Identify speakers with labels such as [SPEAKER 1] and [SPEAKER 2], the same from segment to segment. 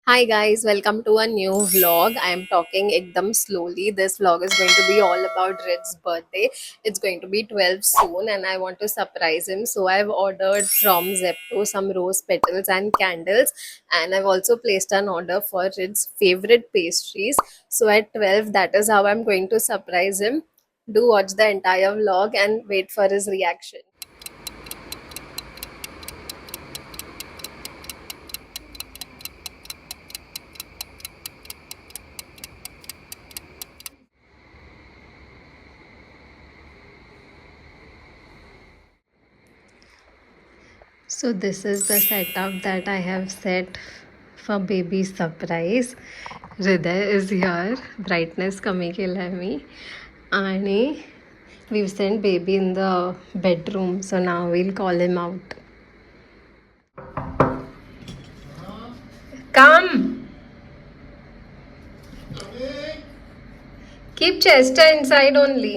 [SPEAKER 1] Hi guys, welcome to a new vlog. I am talking ekdam slowly. This vlog is going to be all about Red's birthday. It's going to be 12 soon and I want to surprise him. So I've ordered from Zepto some rose petals and candles, and I've also placed an order for Red's favorite pastries. So at 12, that is how I'm going to surprise him. Do watch the entire vlog and wait for his reaction. So this is the setup that I have set for baby surprise. Hriday is here. Brightness कमी केला आहे मी आणि we've sent baby in the bedroom. So now we'll call him out. Come. Keep Chester inside only.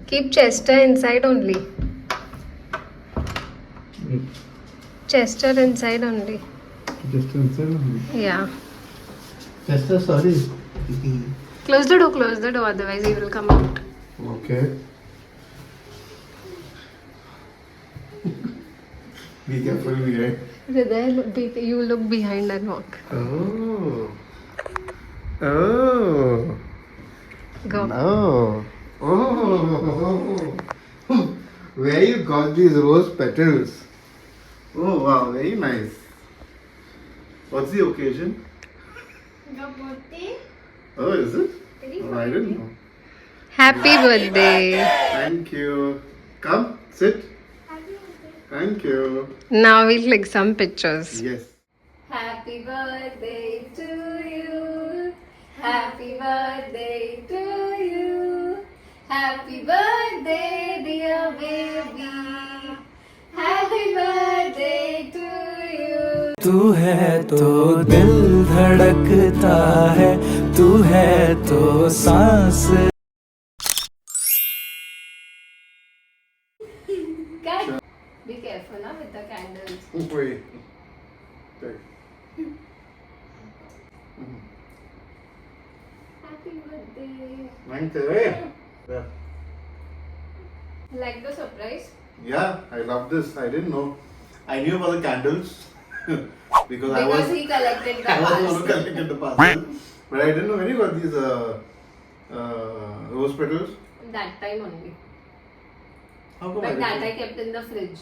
[SPEAKER 1] Keep Chester inside only. Chester inside only.
[SPEAKER 2] Just inside only.
[SPEAKER 1] Yeah.
[SPEAKER 2] Chester, sorry.
[SPEAKER 1] Close the door, otherwise he will come out.
[SPEAKER 2] Okay. Be careful behind.
[SPEAKER 1] Hriday, you look behind and walk.
[SPEAKER 2] Oh. Oh.
[SPEAKER 1] Go.
[SPEAKER 2] No. Oh. Where you got these rose petals? Oh wow, very nice. What's the occasion?
[SPEAKER 3] Your birthday?
[SPEAKER 2] Oh, is it? Oh, I didn't know.
[SPEAKER 1] Happy birthday.
[SPEAKER 2] Thank you. Come, sit.
[SPEAKER 3] Happy birthday.
[SPEAKER 2] Thank you.
[SPEAKER 1] Now we'll click some pictures.
[SPEAKER 2] Yes.
[SPEAKER 1] Happy birthday to you. Happy birthday to you. Happy birthday, dear baby. Happy birthday to you.
[SPEAKER 4] तू है तो दिल धड़कता है, तू है तो सांस
[SPEAKER 1] Cut. Be careful now with the candles.
[SPEAKER 2] Wait. Check.
[SPEAKER 1] Happy birthday.
[SPEAKER 2] Thank you. Yeah.
[SPEAKER 1] Like the surprise?
[SPEAKER 2] Yeah, I love this. I didn't know. I knew about the candles because I
[SPEAKER 1] Because
[SPEAKER 2] was
[SPEAKER 1] he collected the
[SPEAKER 2] I was
[SPEAKER 1] parcel.
[SPEAKER 2] going to collect the parcel, but I didn't know when you got these rose petals.
[SPEAKER 1] That time only.
[SPEAKER 2] How come
[SPEAKER 1] But that I
[SPEAKER 2] didn't know?
[SPEAKER 1] kept in the fridge.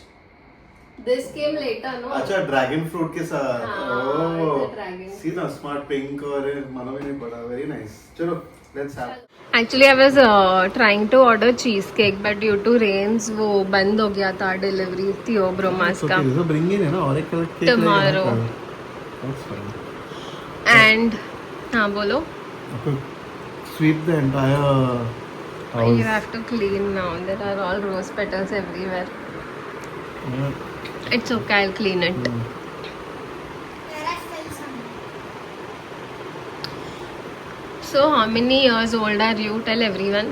[SPEAKER 1] This came later, no?
[SPEAKER 2] अच्छा dragon fruit के साथ
[SPEAKER 1] हाँ, it's a dragon.
[SPEAKER 2] सी ना smart pink और मानो भी नहीं पड़ा वेरी नाइस चलो let's have
[SPEAKER 1] Actually, I was trying to order cheesecake, but due to rains, वो बंद हो गया था delivery थियो ब्रोमास का.
[SPEAKER 2] तो ब्रिंग इन है ना और एक cake
[SPEAKER 1] Tomorrow.
[SPEAKER 2] That's fine
[SPEAKER 1] And हाँ बोलो.
[SPEAKER 2] sweep the entire house.
[SPEAKER 1] You have to clean now. There are all rose petals everywhere.
[SPEAKER 2] Yeah.
[SPEAKER 1] It's okay, I'll clean it.
[SPEAKER 3] Where I fell some.
[SPEAKER 1] So, how many years old are you? Tell everyone.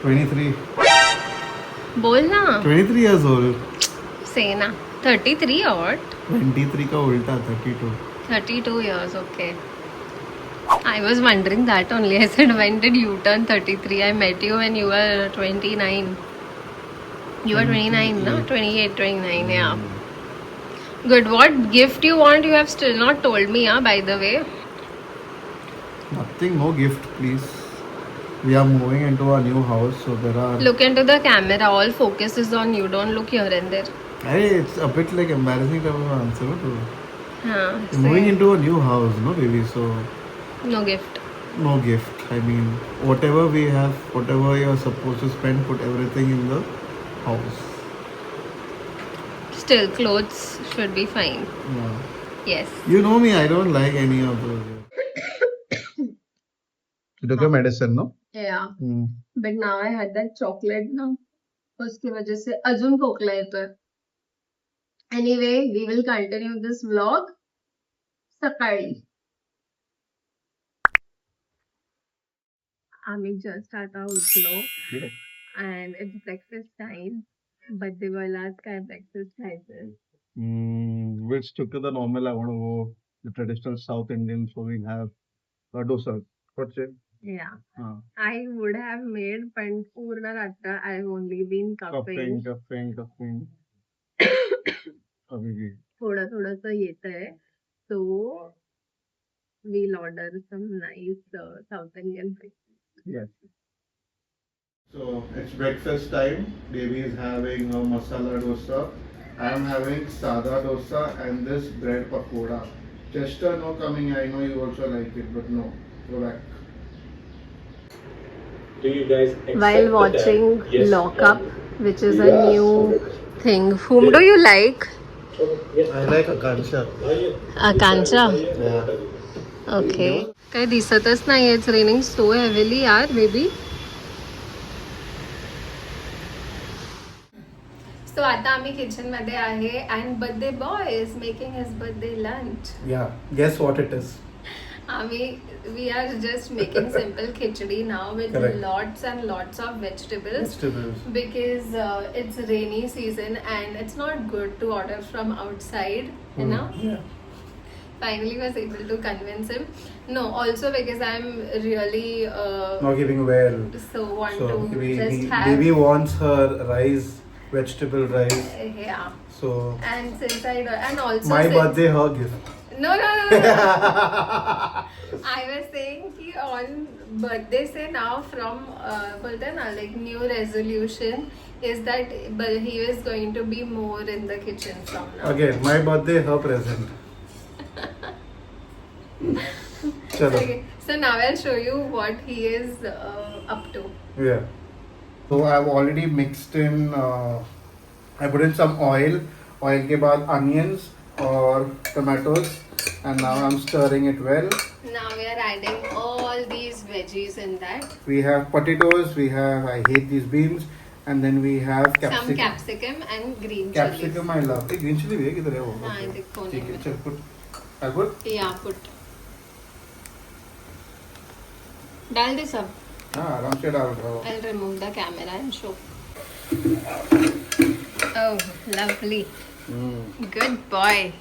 [SPEAKER 2] 23
[SPEAKER 1] बोल ना.
[SPEAKER 2] 23 years old.
[SPEAKER 1] Say ना. 33 or what?
[SPEAKER 2] 23 का उल्टा 32
[SPEAKER 1] 32 years, okay. I was wondering that only. I said, when did you turn 33? I met you when you were 29. You were 29, no? 28, 29, yeah. Good. What gift you want? You have still not told me, by the way.
[SPEAKER 2] nothing no gift please we are moving into a new house so there are
[SPEAKER 1] Look into the camera. All focus is on you. Don't look here and there.
[SPEAKER 2] hey it's a bit like embarrassing type of answer no?
[SPEAKER 1] Huh,
[SPEAKER 2] We're moving
[SPEAKER 1] say,
[SPEAKER 2] into a new house no baby so
[SPEAKER 1] no gift.
[SPEAKER 2] no gift I mean whatever we have whatever you're supposed to spend put everything in the house
[SPEAKER 1] Still, clothes should be fine.
[SPEAKER 2] yeah.
[SPEAKER 1] Yes.
[SPEAKER 2] You know me I don't like any of those you took a medicine no
[SPEAKER 1] Yeah. But now I had that chocolate now. उसकी वजह से अजून खोकला येतोय. Anyway, we will continue this vlog सकाळी. आम्ही just आता उठलो and it's breakfast time. Birthday boy आज काय breakfast खायचं.
[SPEAKER 2] We'll stick to the normal I want to go the traditional South Indian, so we have dosa. What's it?
[SPEAKER 1] Yeah.
[SPEAKER 2] Uh,
[SPEAKER 1] I would have made पण पूर्ण रात्र I've only been
[SPEAKER 2] Cupping,
[SPEAKER 1] cupping.
[SPEAKER 2] cupping. अभी
[SPEAKER 1] थोडं थोडंसं येतंय. So we'll order some nice South Indian food.
[SPEAKER 2] yes. So it's breakfast time. Baby is having a masala dosa. I am having sada dosa and this bread pakoda. Chester, no coming. I know you also like it, but no. Go back.
[SPEAKER 5] Do you guys accept
[SPEAKER 1] While
[SPEAKER 5] the
[SPEAKER 1] watching
[SPEAKER 5] tag? Yes
[SPEAKER 1] Lock
[SPEAKER 5] or
[SPEAKER 1] Up,
[SPEAKER 5] no?
[SPEAKER 1] which is a new thing. Whom do you like?
[SPEAKER 5] Yes.
[SPEAKER 2] I like Akansha.
[SPEAKER 1] Akansha.
[SPEAKER 2] Yeah.
[SPEAKER 1] Okay. काही दिसतच नाही. It's raining so heavily यार baby. So आता आम्ही kitchen मध्ये आहे and birthday boy is making his birthday lunch.
[SPEAKER 4] Yeah, guess what it is?
[SPEAKER 1] We are just making simple khichdi now with
[SPEAKER 4] Correct.
[SPEAKER 1] lots and lots of vegetables.
[SPEAKER 4] Vegetables.
[SPEAKER 1] Because it's rainy season and it's not good to order from outside, you know.
[SPEAKER 4] Yeah.
[SPEAKER 1] Finally was able to convince him. No, also because I'm really
[SPEAKER 4] Not giving well.
[SPEAKER 1] so want
[SPEAKER 4] So
[SPEAKER 1] to
[SPEAKER 4] baby,
[SPEAKER 1] just have
[SPEAKER 4] baby wants her rice, vegetable rice.
[SPEAKER 1] yeah.
[SPEAKER 4] So
[SPEAKER 1] And since and also
[SPEAKER 4] my
[SPEAKER 1] since,
[SPEAKER 4] birthday, her gift.
[SPEAKER 1] No. I was saying कि on birthday से now from बोलते हैं ना like new resolution is that but he is going to be more in the kitchen from now.
[SPEAKER 4] Again, my birthday, her present. Chalo.
[SPEAKER 1] Okay, so now I'll show you what he is up to.
[SPEAKER 4] Yeah.
[SPEAKER 2] So I've already mixed in. I put in some oil. Oil के बाद onions or tomatoes, and now I'm stirring it well.
[SPEAKER 1] Now we are adding all these veggies in that.
[SPEAKER 2] We have potatoes. We have. I hate these beans, and then we have
[SPEAKER 1] Some
[SPEAKER 2] capsicum.
[SPEAKER 1] capsicum and green
[SPEAKER 2] Capsicum I love. Hey, green chili भी है किधर है वो?
[SPEAKER 1] chilies. हाँ देख कोने
[SPEAKER 2] ठीक है,
[SPEAKER 1] में.
[SPEAKER 2] चल put. I put.
[SPEAKER 1] Yeah, put. डाल दे सब.
[SPEAKER 2] हाँ आराम से डाल रहा हूँ.
[SPEAKER 1] I'll remove the camera and show. Oh, lovely. Good boy.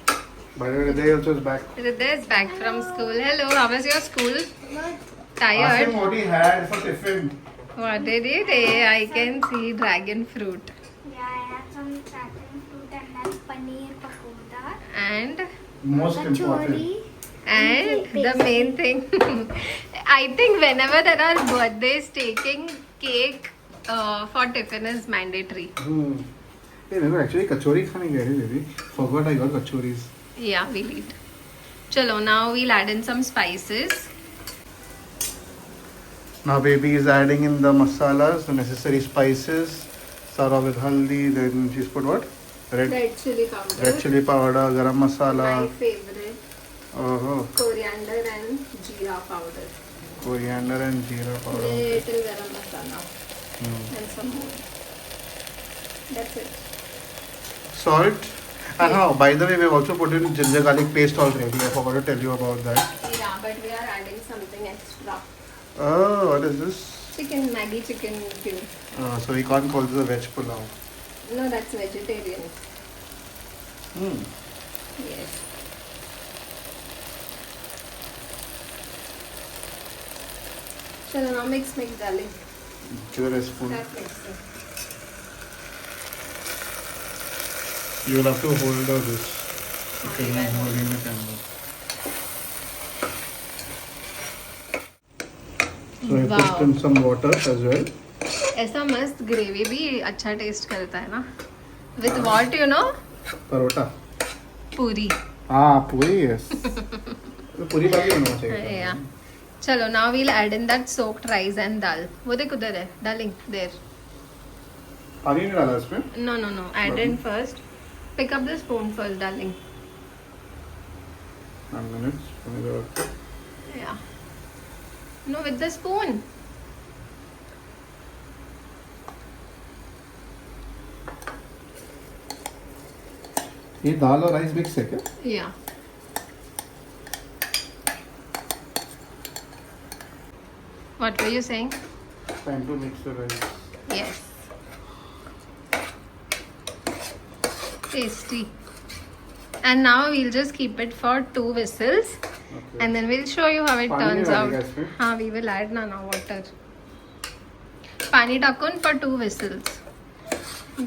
[SPEAKER 2] By the way, they also is back.
[SPEAKER 1] Hriday is back from school. Hello, how was your school?
[SPEAKER 3] Good.
[SPEAKER 2] Ask
[SPEAKER 1] Tired?
[SPEAKER 2] him what he had for tiffin.
[SPEAKER 1] What did you eat? I can see dragon fruit.
[SPEAKER 3] Yeah, I had some dragon fruit and then paneer pakoda.
[SPEAKER 1] And
[SPEAKER 2] Most important.
[SPEAKER 3] Kachori.
[SPEAKER 1] the main thing. I think whenever there are birthdays, taking cake for tiffin is mandatory.
[SPEAKER 2] Hey, remember actually kachori खाने गए थे baby. Forgot I got kachoris.
[SPEAKER 1] Yeah, we'll eat. Chalo, now we'll add in some spices.
[SPEAKER 2] Now baby is adding in the masalas, the necessary spices. Start off with haldi, then she's put what? Red
[SPEAKER 1] Chili powder.
[SPEAKER 2] red chili powder, garam
[SPEAKER 1] My
[SPEAKER 2] masala,
[SPEAKER 1] favorite. Coriander and jeera powder.
[SPEAKER 2] coriander and jeera powder.
[SPEAKER 1] Little garam masala. And some more. That's it.
[SPEAKER 2] Salt. And by the way, we've also put in ginger garlic paste already. I forgot to tell you about that.
[SPEAKER 1] Yeah, but we are adding something extra.
[SPEAKER 2] Oh, what is this?
[SPEAKER 1] Chicken, Maggi chicken cube.
[SPEAKER 2] So we can't call this a veg pulao.
[SPEAKER 1] No, that's vegetarian. Yes. Chalo, now mix, darling.
[SPEAKER 2] Give it a spoon.
[SPEAKER 1] Start mixing.
[SPEAKER 2] You will have to hold this. Okay, I'm holding the camera. So I
[SPEAKER 1] Wow.
[SPEAKER 2] put in some water as well.
[SPEAKER 1] ऐसा मस्त gravy भी अच्छा test करता है ना. With what you know?
[SPEAKER 2] Parota.
[SPEAKER 1] पूरी.
[SPEAKER 2] Puri, yes. पूरी बाकी होना चाहिए.
[SPEAKER 1] Yeah. Chalo, now we'll add in that soaked rice and dal. वो देख उधर है, darling, there.
[SPEAKER 2] पानी नहीं डाला इसमें?
[SPEAKER 1] No. Add in first. Pick up the spoon first, darling.
[SPEAKER 2] 1 minute.
[SPEAKER 1] Yeah. No, with the spoon.
[SPEAKER 2] ये दाल और राइस मिक्स है क्या?
[SPEAKER 1] Yeah. What were you saying?
[SPEAKER 2] Time to mix the rice.
[SPEAKER 1] Yes. Tasty. And now we'll just keep it for 2 whistles. And then we'll show you how it
[SPEAKER 2] पानी
[SPEAKER 1] turns
[SPEAKER 2] नहीं
[SPEAKER 1] out.
[SPEAKER 2] डालेगा इसमें?
[SPEAKER 1] हाँ, we will add now water. पानी टाकून for 2 whistles.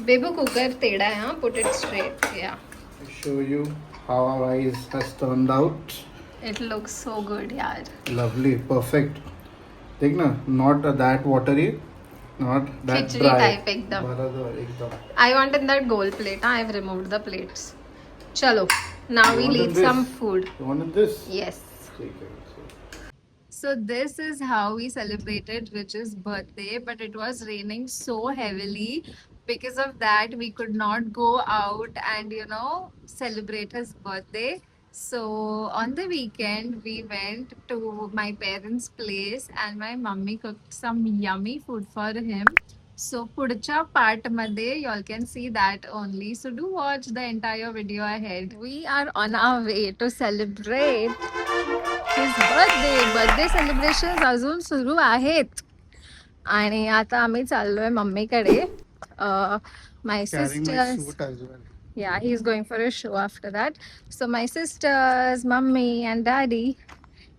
[SPEAKER 1] Bebu cooker तेड़ा है हाँ, put it straight. Yeah.
[SPEAKER 2] I'll show you how our rice has turned out.
[SPEAKER 1] It looks so good यार.
[SPEAKER 2] Lovely, perfect. देखना, not that watery, not that
[SPEAKER 1] khichdi
[SPEAKER 2] dry.
[SPEAKER 1] type एकदम.
[SPEAKER 2] बराबर एकदम.
[SPEAKER 1] I want in that gold plate. I've removed the plates. Chalo. Now
[SPEAKER 2] You
[SPEAKER 1] we'll
[SPEAKER 2] want
[SPEAKER 1] eat
[SPEAKER 2] this?
[SPEAKER 1] some food.
[SPEAKER 2] You wanted this?
[SPEAKER 1] Yes.
[SPEAKER 2] ठीक है.
[SPEAKER 1] So this is how we celebrated Rich's birthday, but it was raining so heavily. Because of that, we could not go out and celebrate his birthday. So on the weekend, we went to my parents' place and my mummy cooked some yummy food for him. So pudcha part madhe, y'all can see that only. So do watch the entire video ahead. We are on our way to celebrate his birthday celebration अजून सुरू आहेत आणि आता आम्ही चाललोय मम्मीकडे my
[SPEAKER 2] Carrying my
[SPEAKER 1] sister's
[SPEAKER 2] suit as well.
[SPEAKER 1] yeah he's going for a show after that so my sisters mummy and daddy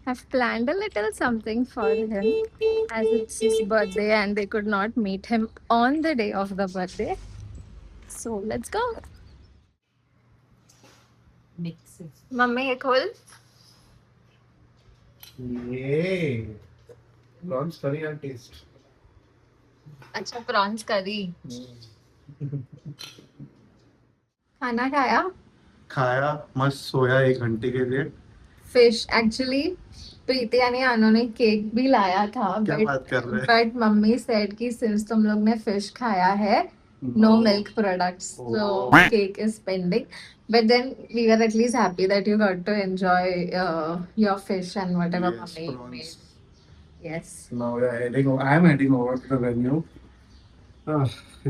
[SPEAKER 1] have planned a little something for him as it's his birthday and they could not meet him on the day of the birthday so let's go mummy हे खोल
[SPEAKER 2] Yay! Prawns curry and taste.
[SPEAKER 1] अच्छा prawns curry खाना खाया
[SPEAKER 2] खाया मस्त सोया 1 घंटे के लिए.
[SPEAKER 1] फिश एक्चुअली प्रीति यानी अनु ने केक भी लाया था
[SPEAKER 2] क्या बात कर रहे हैं?
[SPEAKER 1] बट मम्मी सेड कि सिंस तुम लोग ने फिश खाया है no milk products so cake is pending but then we are at least happy that you got to enjoy your fish and whatever
[SPEAKER 2] Yes,
[SPEAKER 1] mummy
[SPEAKER 2] prawns.
[SPEAKER 1] Made yes
[SPEAKER 2] Now we are heading. I am heading over to the venue.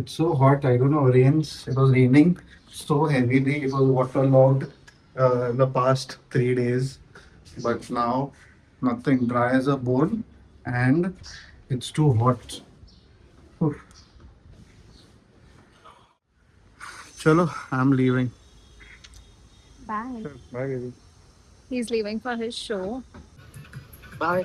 [SPEAKER 2] It's so hot. I don't know. Rains. It was raining so heavily. It was waterlogged in the past 3 days. But now nothing. Dry as a bone, and it's too hot. Oof. Chalo, I'm leaving.
[SPEAKER 1] Bye
[SPEAKER 2] Bye, baby.
[SPEAKER 1] He is leaving for his show
[SPEAKER 2] Bye.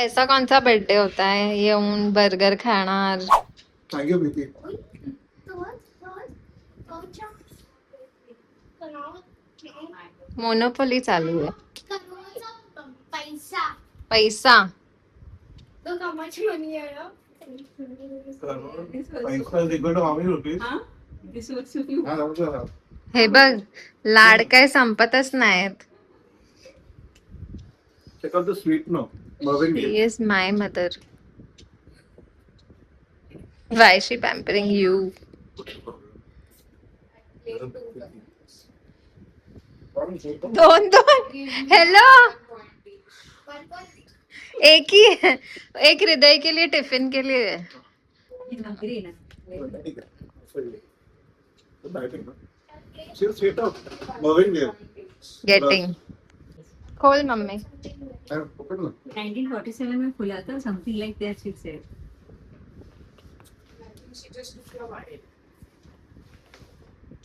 [SPEAKER 1] ऐसा कौन सा birthday होता है ये उन burger खाना और
[SPEAKER 2] Thank you, baby.
[SPEAKER 1] Monopoly चालू है
[SPEAKER 3] पैसा
[SPEAKER 1] पैसा
[SPEAKER 3] तो how much money आया
[SPEAKER 2] पैसा equal to how many rupees? हा, that was a-
[SPEAKER 1] हे बघ लाड काय संपतच नाहीत
[SPEAKER 2] Check out the sweet no. Mervyn
[SPEAKER 1] She
[SPEAKER 2] Gill.
[SPEAKER 1] is my mother. Why is she pampering you? दोन दोन हेलो एक ही है एक हृदय के लिए टिफिन के लिए है
[SPEAKER 2] She'll sweet up. Mervyn Gill.
[SPEAKER 1] Getting खोल मम्मी
[SPEAKER 2] Open ना.
[SPEAKER 6] 1947 में खुला था something like that she said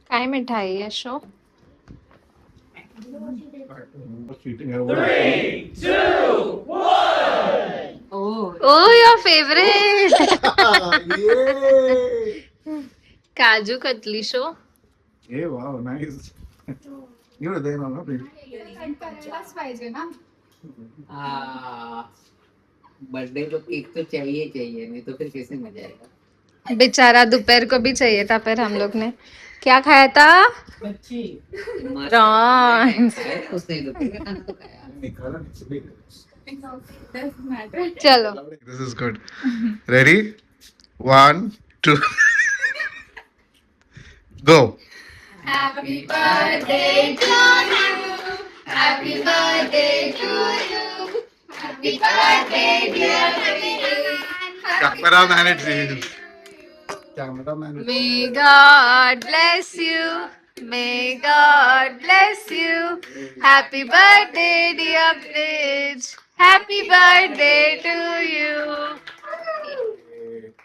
[SPEAKER 1] काय मिठाई है show
[SPEAKER 6] oh
[SPEAKER 1] oh your favourite
[SPEAKER 2] Yay!
[SPEAKER 1] Kaju katli show
[SPEAKER 2] Hey, wow, nice. You were there, no, baby.
[SPEAKER 3] करायलाच पाहिजे ना
[SPEAKER 6] बर्थडे तो केक तो चाहिए चाहिए नहीं तो फिर कैसे मजा आएगा
[SPEAKER 1] बेचारा दोपहर को भी चाहिए था फिर हम लोग ने क्या खाया था प्रॉन्स
[SPEAKER 6] उसने दोपहर का खाना तो खाया
[SPEAKER 2] निकाला नहीं.
[SPEAKER 1] चलो
[SPEAKER 2] This is good. Ready? 1, 2. Go.
[SPEAKER 3] Happy birthday to you. Happy birthday to you. Happy birthday dear Naveen.
[SPEAKER 2] Cameraman it is. Cameraman.
[SPEAKER 1] May God bless you. May God bless you. Happy birthday, dear Bridge. Happy birthday to you.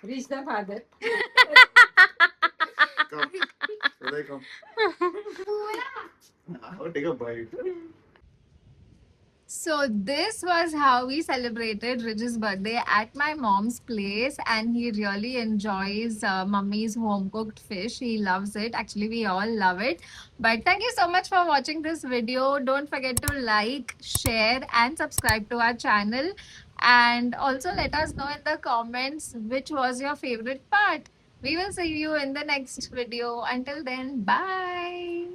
[SPEAKER 7] Reach the father.
[SPEAKER 2] Come. Uday, come. I'll take a bite.
[SPEAKER 1] So this was how we celebrated Ridge's birthday at my mom's place, and he really enjoys mummy's home cooked fish. He loves it. Actually, we all love it. But thank you so much for watching this video. Don't forget to like, share, and subscribe to our channel. And also let us know in the comments which was your favorite part. We will see you in the next video. Until then, bye.